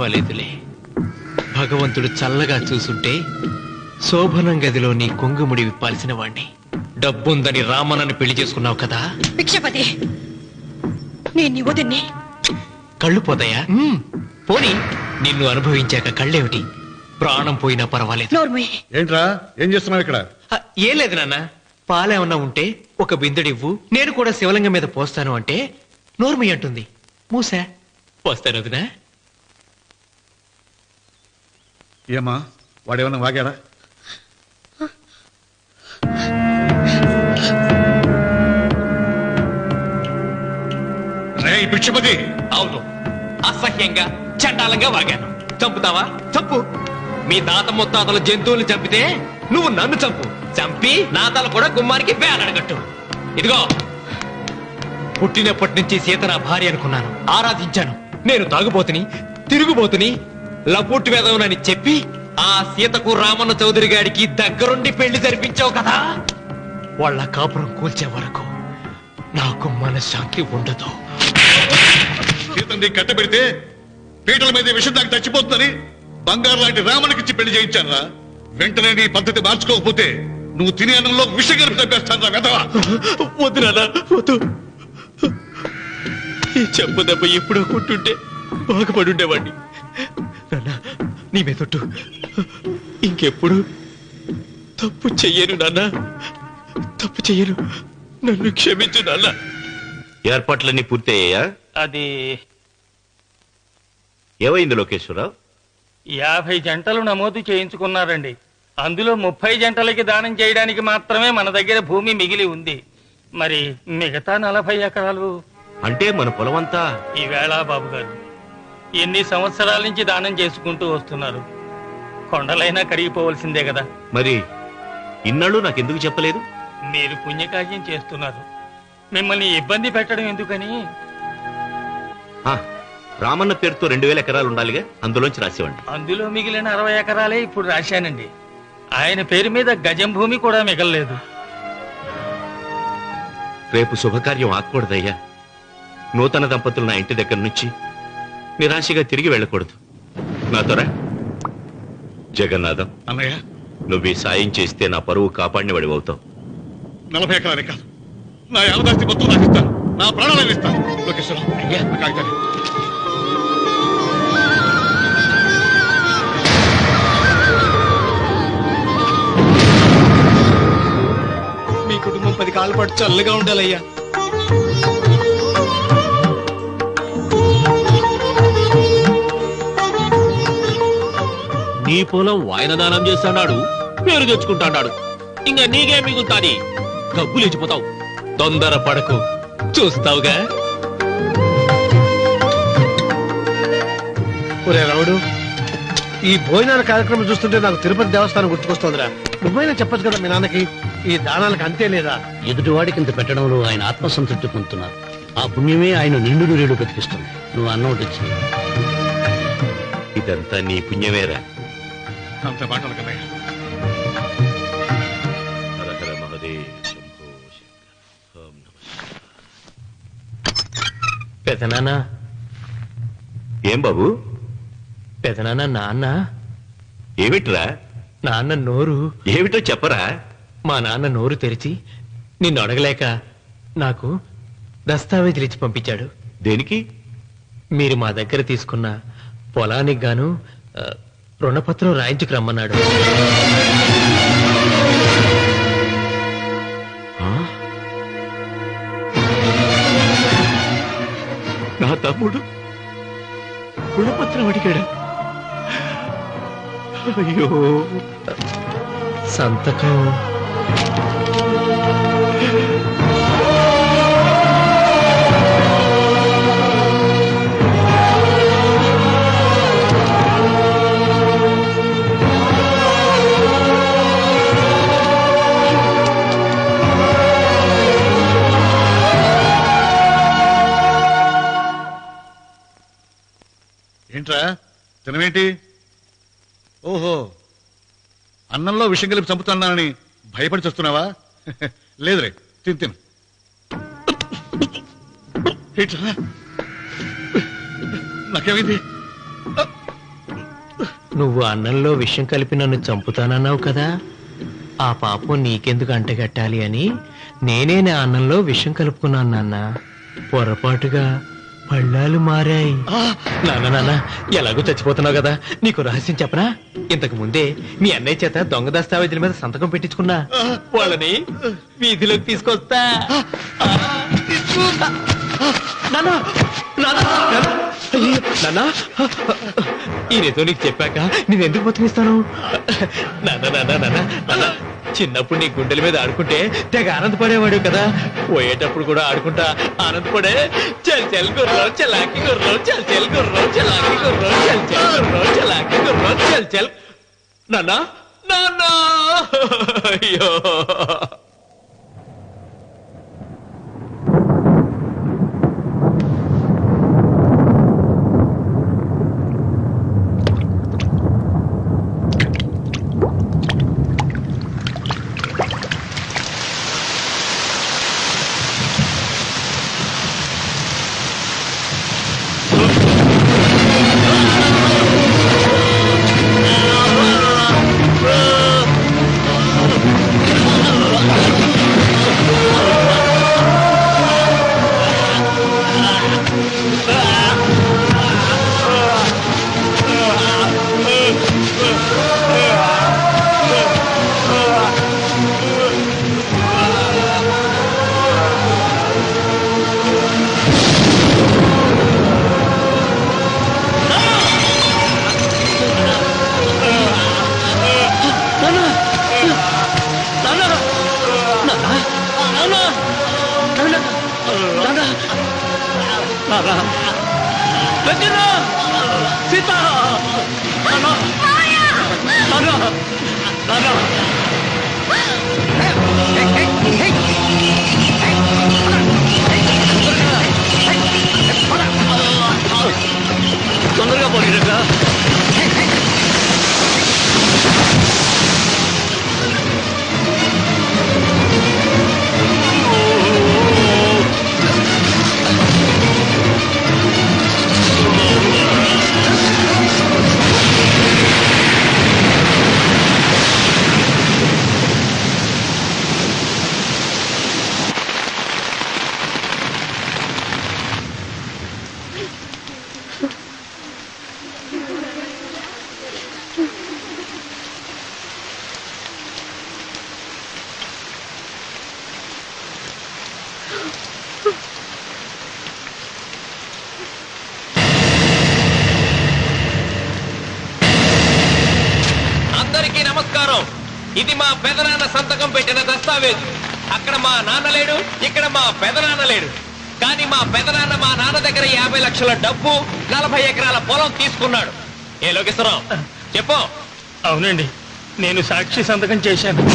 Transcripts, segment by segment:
పర్వాలేదులే. భగవంతుడు చల్లగా చూసుంటే శోభనం గదిలో నీ కొంగుముడి విప్పాల్సిన వాణ్ణి. డబ్బుందని రామన్నని పెళ్లి చేసుకున్నావు కదా. భిక్షపతి, నేను వదిన్ని. కళ్ళు పోతాయా? పోనీ, నిన్ను అనుభవించాక కళ్ళేమిటి? ప్రాణం పోయినా పర్వాలేదు. ఏంట్రా, ఏం చేస్తున్నావు ఇక్కడ? ఏం లేదు నాన్న, పాలేమన్నా ఉంటే ఒక బిందెడివ్వు, నేను కూడా శివలింగం మీద పోస్తాను అంటే నోర్మి అంటుంది. మూసా పోస్తాను వదినా. ఏమా, వాడేమన్నా వాగాడా? భిక్షపతి, అవును, అసహ్యంగా చండాలంగా వాగాను. చంపుతావా? చంపు. మీ తాత ముత్తాతల జంతువుల్ని చంపితే నువ్వు నన్ను చంపు. చంపి నా తల కూడా గుమ్మానికి వేలాడగట్టు. ఇదిగో, పుట్టినప్పటి నుంచి సీత నా భార్య అనుకున్నాను, ఆరాధించాను. నేను తాగుబోతుని, తిరుగుబోతుని, లపూట్ వేదవునని చెప్పి ఆ సీతకు రామన్న చౌదరి గారికి దగ్గరుండి పెళ్లి జరిపించావు కదా. వాళ్ళ కాపురం కూల్చే వరకు నాకు మనశ్శాంతి ఉండదు. సీతని కట్టబెడితే పీటల మీద విషం దాకా చచ్చిపోతుందని బంగారు లాంటి రామునికిచ్చి పెళ్లి చేయించానురా. వెంటనే నీ పద్ధతి మార్చుకోకపోతే నువ్వు తినే అన్నంలో విషం కలిపి తప్పేస్తాను రా వెధవా. వద్దు నాన్న, వద్దు. ఈ చెప్పు దెబ్బ ఎప్పుడో కొట్టుంటే బాగుపడుండేవాడిని. నాన్న, నీ మీదొట్టు, ఇంకెప్పుడు తప్పు చెయ్యను నాన్న, తప్పు చెయ్యను. నన్ను క్షమించు నాన్న. ఏర్పాట్లన్నీ పూర్తయ్యాయా? అది ఏమైంది లోకేశ్వరరావు? 50 జంటలు నమోదు చేయించుకున్నారండి. అందులో 30 జంటలకి దానం చేయడానికి మాత్రమే మన దగ్గర భూమి మిగిలి ఉంది. మరి మిగతా 40 ఎకరాలు అంటే మన పొలమంతా? ఈవేళ బాబు గారు ఎన్ని సంవత్సరాల నుంచి దానం చేసుకుంటూ వస్తున్నారు. కొండలైనా కరిగిపోవలసిందే కదా. మరి ఇన్నాళ్ళు నాకెందుకు చెప్పలేదు? మీరు పుణ్యకార్యం చేస్తున్నారు, మిమ్మల్ని ఇబ్బంది పెట్టడం ఎందుకని. రామన్న పేరుతో 2000 ఎకరాలు ఉండాలిగా, అందులోంచి రాసేవండి. అందులో మిగిలిన 60 ఎకరాలే ఇప్పుడు రాశానండి. ఆయన పేరు మీద గజం భూమి కూడా మిగలలేదు. రేపు శుభకార్యం ఆకూడదయ్యా. నూతన దంపతులు నా ఇంటి దగ్గర నుంచి నిరాశగా తిరిగి వెళ్ళకూడదు. నాతోరా జగన్నాథం. అన్నయ్య, నువ్వు ఈ సాయం చేస్తే నా పరువు కాపాడిన వాడి అవుతావు. 40 ఎకరాలే కాదు, నా యావదాస్తి మొత్తం నాకు ఇస్తాను, నా ప్రాణాలను ఇస్తాను. లోకేశ్వరరావు, అయ్యా కాగితాలు. మీ కుటుంబం 10 కాళ్ళ పాటు చల్లగా ఉండాలయ్యా. నీ పొలం వాయన దానం చేస్తాడు, పేరు తెచ్చుకుంటాడు. ఇంకా నీకే మిగులుతాని, డబ్బు లేచిపోతావు. తొందర పడకు, చూస్తావుగా. ఒరే రావుడు, ఈ భోజనాల కార్యక్రమం చూస్తుంటే నాకు తిరుపతి దేవస్థానం గుర్తుకొస్తోందిరా. నువ్వైనా చెప్పచ్చు కదా మీ నాన్నకి, ఈ దానాలకు అంతే లేదా? ఎదుటివాడికి ఇంత పెట్టడంలో ఆయన ఆత్మసంతృప్తి పొందుతున్నారు. ఆ పుణ్యమే ఆయన నిండు నూరేళ్లు బ్రతికిస్తుంది. నువ్వు అన్నం వచ్చి ఇదంతా నీ పుణ్యమేరా. అంత మాటలు కదయ్యా. హరహర మహదేవ్ శంభో శంకర. ఓం నమః. పెదనాన్న. ఏం బాబు? పెదనాన్న, నాన్న. ఏమిట్రా? నాన్న నోరు. ఏమిటో చెప్పరా. మా నాన్న నోరు తెరిచి నిన్ను అడగలేక నాకు దస్తావేజీలు ఇచ్చి పంపించాడు. దేనికి? మీరు మా దగ్గర తీసుకున్న పొలానికి గాను రుణపత్రం రాయించుకు రమ్మన్నాడు. నా తమ్ముడు రుణపత్రం అడిగాడు. అయ్యో, సంతకం. ఏంట్రా తినవేంటి? ఓహో, అన్నంలో విషం కలిపి చంపుతున్నానని భయపడి చస్తున్నావా? లేదురే, తిను. ఏంట్రా, నాకేమైంది? నువ్వు అన్నంలో విషం కలిపి నన్ను చంపుతానన్నావు కదా, ఆ పాపం నీకెందుకు అంటగట్టాలి అని నేనే నా అన్నంలో విషం కలుపుకున్నాను నాన్న. పొరపాటుగా పళ్ళాలు మారాయి. నాన్న ఎలాగో చచ్చిపోతున్నావు కదా, నీకు రహస్యం చెప్పనా? ఇంతకు ముందే మీ అన్నయ్య చేత దొంగ దస్తావేజీల మీద సంతకం పెట్టించుకున్నా. వాళ్ళని వీధిలోకి తీసుకొస్తా. నాన్న ఈ నిజం నీకు చెప్పాక నేను ఎందుకు బతికిస్తాను? నాన్న చిన్నప్పుడు నీ గుండెల మీద ఆడుకుంటే తెగ ఆనందపడేవాడు కదా, పోయేటప్పుడు కూడా ఆడుకుంటా ఆనందపడే. చల్ చల్ గుర్రం చలాకి గుర్రం, చల్ చల్ గుర్రం చలాకి గుర్రం, చల్ చల్ గుర్రం చలాకి గుర్రం, చల్ చల్. నాన్న నాన్న అయ్యో తొందరగా పోయినగా నమస్కారం. ఇది మా పెదనాన్న సంతకం పెట్టిన దస్తావేజు. అక్కడ మా నాన్న లేడు, ఇక్కడ మా పెదనాన్న లేడు. కానీ మా పెదనాన్న మా నాన్న దగ్గర 50 లక్షల డబ్బు, 40 ఎకరాల పొలం తీసుకున్నాడు. ఏ లోకేశ్వరరావు చెప్పు. అవునండి, నేను సాక్షి సంతకం చేశాను.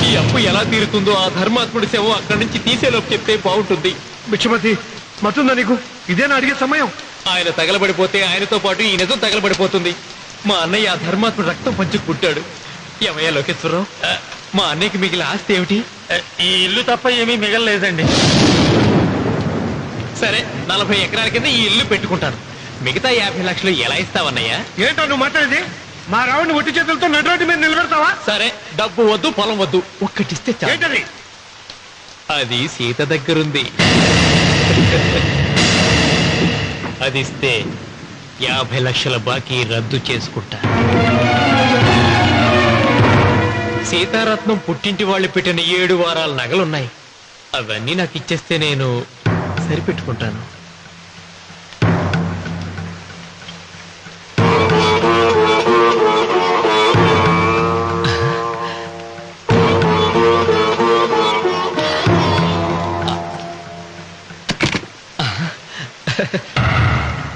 ఈ అప్పు ఎలా తీరుతుందో ఆ ధర్మాత్ముడి శవం అక్కడి నుంచి తీసేలోపు చెప్తే బాగుంటుంది. బిక్షమతి మతుందా నీకు? ఇదేనా అడిగే సమయం? ఆయన తగలబడిపోతే ఆయనతో పాటు ఈ నిజం తగలబడిపోతుంది. మా అన్నయ్య ఆ ధర్మాత్ముడు రక్తం పంచుకు పుట్టాడు. ఏమయ్యా లోకేశ్వరరావు, మా అన్నయ్యకి మిగిలిన ఆస్తి ఏమిటి? ఈ ఇల్లు తప్ప ఏమీ మిగలలేదండి. సరే, 40 ఎకరాల కింద ఈ ఇల్లు పెట్టుకుంటాను. మిగతా 50 లక్షలు ఎలా ఇస్తావన్నయ్యా? ఏంటో నువ్వు మాట్లాడేది? మా రావుని ఒట్టి చేతులతో నడిరోడ్డు మీద నిలబెడతావా? సరే, డబ్బు వద్దు, పొలం వద్దు, ఒక్కటిస్తే చాలు. ఏంటది? అది సీత దగ్గరుంది. అది ఇస్తే 50 లక్షల బాకీ రద్దు చేసుకుంటా. సీతారత్నం పుట్టింటి వాళ్ళు పెట్టిన 7 వారాల నగలున్నాయి. అవన్నీ నాకు ఇచ్చేస్తే నేను సరిపెట్టుకుంటాను.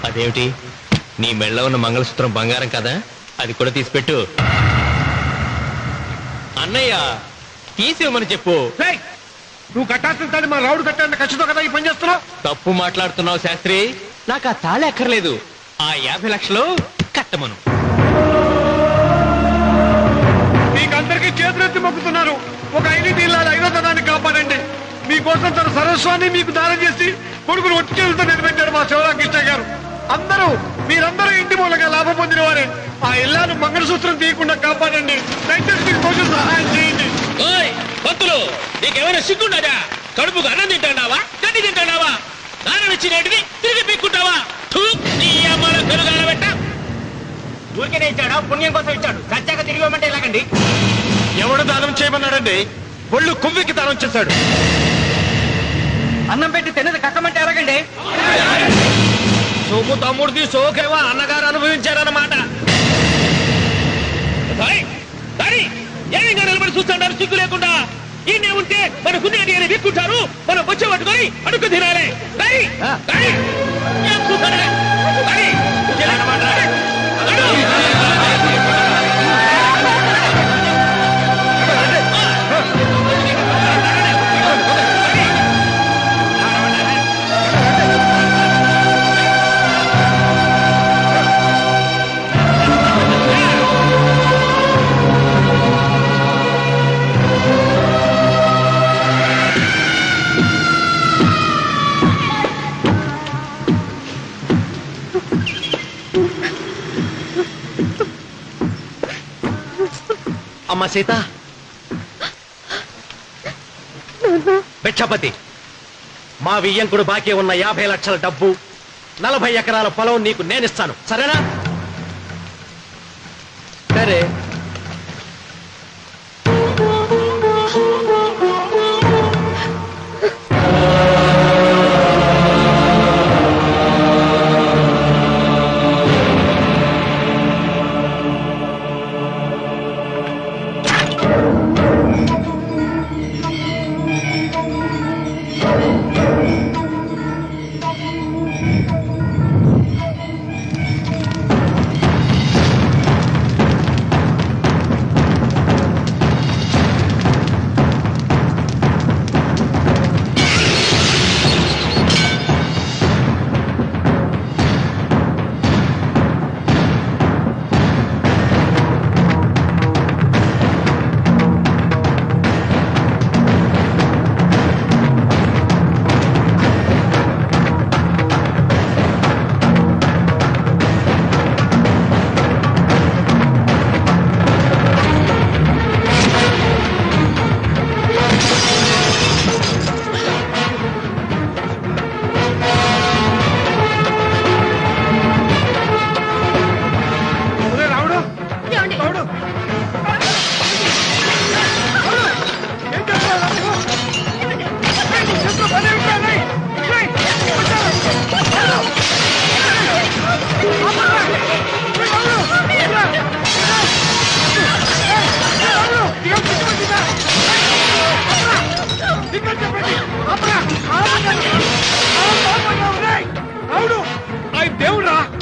అదేమిటి, నీ మెళ్ళ ఉన్న మంగళసూత్రం బంగారం కదా, అది కూడా తీసిపెట్టు. అన్నయ్య తీసేమని చెప్పు. నువ్వు కట్టాల్సిన తాడి మా రావుడు కట్టాలని ఖచ్చితంగా కదా ఈ పని చేస్తున్నావు. తప్పు మాట్లాడుతున్నావు శాస్త్రి. నాకు ఆ తాళి అక్కర్లేదు, ఆ 50 లక్షలు కట్టమను. మీకందరికీ చేతులెత్తి మొక్కుతున్నారు. ఒక ఐదు ఇళ్ళ ఐదోతనాన్ని కాపాడండి. మీకోసం తన సర్వస్వాన్ని మీకు దానం చేసి కొడుకులు ఒట్టి చేతులతో నిలబెట్టారు మా శివరామకృష్ణ గారు. మీరందరూ ఇంటి మూలంగా లాభం పొందిన వారే. ఆ ఇల్లాను మంగళసూత్రం తీయకుండా కాపాడండి. దయచేసి మీకు కొంచెం సహాయం చేయండి. పంతులు నీకేమైనా సిగ్గుండదా? కడుపుకు అన్నం తింటాడావా, గడ్డి తింటాడావా? దానం ఇచ్చినట్టుని తిరిగి పీక్కుంటావా? ఊరికేనే ఇచ్చాడా? పుణ్యం కోసం ఇచ్చాడు. సత్యాక తిరిగి ఇవ్వమంటే ఎలాగండి? ఎవడు దానం చేయమన్నాడండి? ఒళ్ళు కొవ్వెక్కి దానం చేశాడు. అన్నం పెట్టి తిన్నది కట్టమంటే ఎలాగండి? సోము తమ్ముడిది సోకేవా అన్నగారు అనుభవించారన్నమాట. ఏమైనా నిలబడి చూస్తాడారు సిగ్గు లేకుండా? ఈయనే ఉంటే మన గుండె అని వీక్కుంటారు, మనం వచ్చే పట్టుకొని అడుగు తినాలి. ఏం చూస్తాడే? అమ్మ సీత, భిక్షపతి, మా వియ్యంకుడు బాకీ ఉన్న 50 లక్షల డబ్బు, 40 ఎకరాల పొలం నీకు నేనిస్తాను, సరేనా? సరే.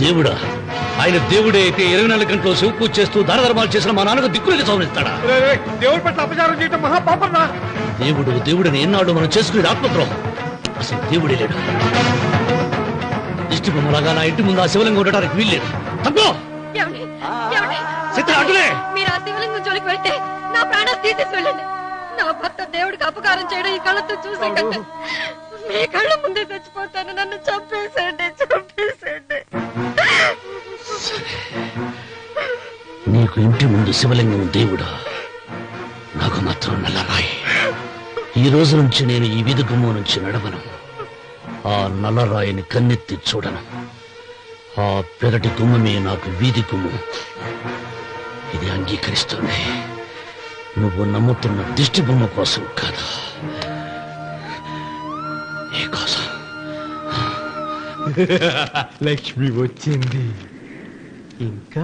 దేవుడా? ఆయన దేవుడే అయితే 24 గంటలు శివ పూజ చేస్తూ దానధర్మాలు చేసిన మా నాన్నకు దిక్కులకి సౌనిస్తాడా? దేవుడి పట్ల అపచారం చేయటం మహాపాపం. దేవుడు దేవుడిని ఎన్నాడు మనం చేసుకునే ఆత్మద్రోహం. అసలు దేవుడే లేడు. దిష్టి బొమ్మలాగా నా ఇంటి ముందు ఆ శివలింగం ఉండటానికి వీల్లేదు. తప్పో మీరు ఆ శివలింగం జోలికి వెళ్తే నా ప్రాణాలు తీసేసి వెళ్ళండి. నా భర్త దేవుడికి అపకారం చేయడం ఈ కళ్ళతో చూసే కంటే మీ కళ్ళ ముందే చచ్చిపోతాను. నన్ను చంపేసేయండి, చంపేసేయండి. నీకు ఇంటి ముందు శివలింగం దేవుడా, నాకు మాత్రం నల్లరాయి. ఈ రోజు నుంచి నేను ఈ వీధి గుమ్మం నుంచి నడవను. ఆ నల్లరాయిని కన్నెత్తి చూడను. ఆ పెరటి గుమ్మమే నాకు వీధి గుమ్మం. ఇది అంగీకరిస్తుంది. నువ్వు నమ్ముతున్న దిష్టి బొమ్మ కోసం కాదా, ఏ కోసం? లక్ష్మి వచ్చింది. ఇంకా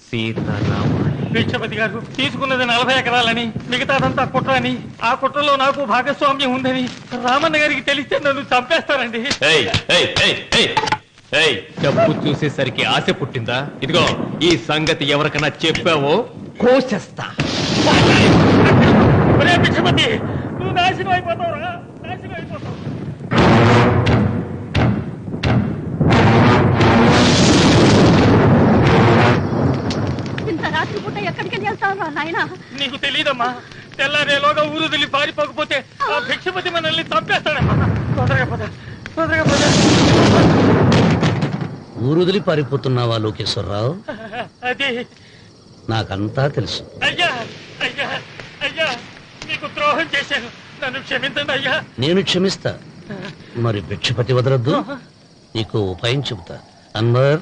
సీతారామాలి. భిక్షపతి గారు తీసుకున్నది 40 ఎకరాలని, మిగతాదంతా కుట్ర అని, ఆ కుట్రలో నాకు భాగస్వామ్యం ఉందని రామన్న గారికి తెలిస్తే నన్ను చంపేస్తారండి. డబ్బు చూసేసరికి ఆశ పుట్టిందా? ఇదిగో ఈ సంగతి ఎవరికైనా చెప్పావో కోసేస్తా. భిక్షపతి, నువ్వు నాశనం అయిపోతావురా, నాశనం అయిపోతావు. ఇంత రాత్రిపూట ఎక్కడికి వెళ్తావా నాయన? నీకు తెలీదమ్మా, తెల్లారేలోగా ఊరు వెళ్ళి పారిపోకపోతే ఆ భిక్షపతి మనల్ని చంపేస్తాడమ్మా. తొందరగా పద, తొందరగా పద. ఊరుదిలి పారిపోతున్నావా లోకేశ్వరరావు? అది నాకంతా తెలుసు. అయ్యా అయ్యా అయ్యా, మీకు ద్రోహం చేశాను, నన్ను క్షమించండి అయ్యా. నేను క్షమిస్తా, మరి భిక్షపతి వదలద్దు. నీకు ఉపాయం చెబుతా. అన్వర్,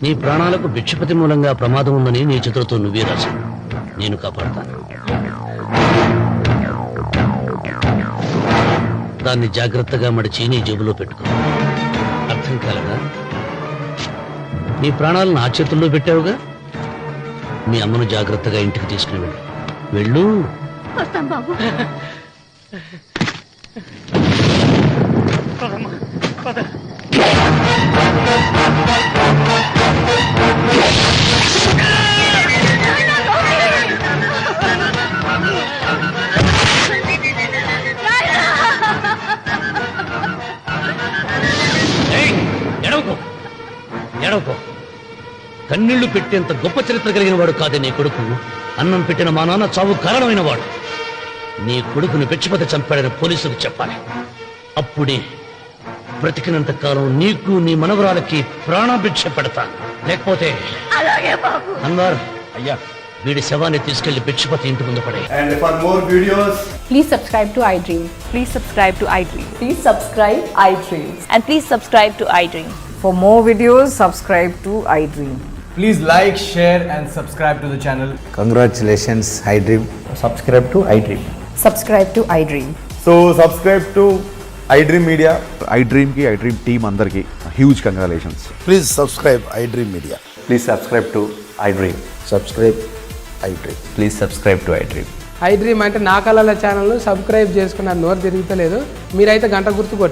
నీ ప్రాణాలకు భిక్షపతి మూలంగా ప్రమాదం ఉందని నీ చేతులతో నువ్వే రాశావు. నేను కాపాడతాను. దాన్ని జాగ్రత్తగా మడిచి నీ జేబులో పెట్టుకో. అర్థం కాలదా? నీ ప్రాణాలను నా చేతుల్లో పెట్టావుగా. మీ అమ్మను జాగ్రత్తగా ఇంటికి తీసుకుని వెళ్ళు. వెళ్ళు. వస్తాం బాబు. పదమ్మా, పద. ఎడవకో, ఎడవకో. కన్నీళ్లు పెట్టేంత గొప్ప చరిత్ర కలిగిన వాడు కాదే నీ కొడుకు. అన్నం పెట్టిన మా నాన్న చావు కారణమైన వాడు. నీ కొడుకుని భిక్షపతి చంపాడని పోలీసులకు చెప్పాలి. అప్పుడే బ్రతికినంత కాలం నీకు నీ మనవరాలకి ప్రాణభిక్ష పెడతాను. లేకపోతే అన్వర్, అయ్యా, వీడి శవాన్ని తీసుకెళ్లి భిక్షపతి ఇంటి ముందు పడే. And for more videos, Please subscribe to iDream. Please subscribe to iDream. Please subscribe iDream. And please subscribe to iDream. For more videos, subscribe to iDream. please like, share, and subscribe to the channel. Congratulations, iDream. Subscribe to iDream. Subscribe to iDream. So subscribe to iDream Media. iDream ki iDream team andarki huge congratulations. Please subscribe iDream Media. Please subscribe to iDream. Subscribe iDream. Please subscribe to iDream. iDream అంటే నా కళల channel subscribe చేసుకున్న నోరు తిరుగుతలేదు. మీరైతే గంట గుర్తు కొట్టండి.